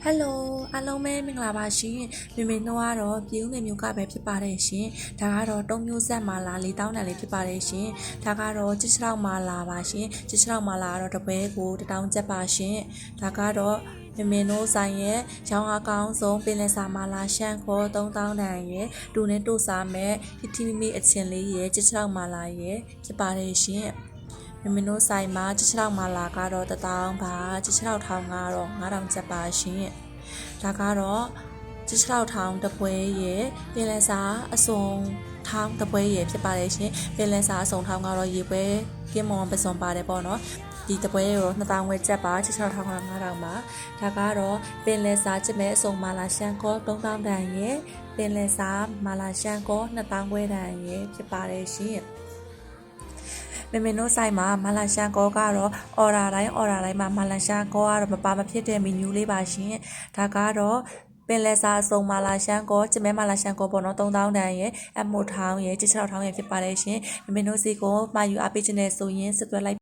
Hello အားလုံးပဲမင်္ဂလာပါရှင်မေမေနှုတ်ကတော့ပြည်ဦးမေမျိုးကပဲဖြစ်ပါတယ်ရှင်ဒါကတော့တုံးမျိုးဆက်မာလာ4000တန်လေးဖြစ်ပါတယ်ရှင်ဒါကတော့ချစ်ချောက်မာလာပါရှင်ချစ်ချောက်မာလာကတော့တပွဲကို1000ကျပ်ပါရှင်ဒါကတော့မေမေနှုတ်ဆိုင်ရဲ့ရောင်းအကောင်းဆုံးပင်လယ်စာမာလာရှန်ခေါ်3000တန်ရဲ့တူနဲ့တို့စားမဲ့ဟီတီမီအချင်းလေးရဲ့ချစ်ချောက်မာလာရဲ့ဖြစ်ပါတယ်ရှင်မင်းတို့ဆိုင်မှာချစ်ချောက်မာလာကတော့1000ပါချစ်ချောက်ထောင်ကတော့9000ကျပ်ပါရှင်ဒါကတော့ချစ်ချောက်ထောင်တပွဲရဲ့ပင်လယ်စာအစုံထောင်တပွဲရဲ့ဖြစ်ပါတယ်ရှင်ပင်လယ်စာအစုံထောင်ကတော့ရေပွဲကင်းမွန်ပစုံပါတယ်ပေါ့နော်ဒီတပွဲရော2000ဝယ်ကျပ်ပါချစ်ချောက်ထောင်က9000ပါဒါကတော့ပင်လယ်စာချစ်မဲအစုံမာလာရှန်ကော3000တန်ရဲ့ပင်လယ်စာမာလာရှန်ကော2000ခွဲတန်ရဲ့ဖြစ်ပါတယ်ရှင်မမေတို့ဆိုင်မှာမလာရှန်ကောကတော့အော်ဒါတိုင်းမှာမလာရှန်ကောကတော့မပါမဖြစ်တဲ့မီနူးလေးပါရှင်ဒါကတော့ပင်လယ်စာစုံမလာရှန်ကောကျမဲမလာရှန်ကောပေါ့နော်3000တန်ရဲ့အမိုထောင်းရဲ့6000ရဲ့ဖြစ်ပါတယ်ရှင်မမေတို့စီကိုမှာယူအားပေးခြင်းနဲ့ဆိုရင်ဆက်သွယ်လိုက်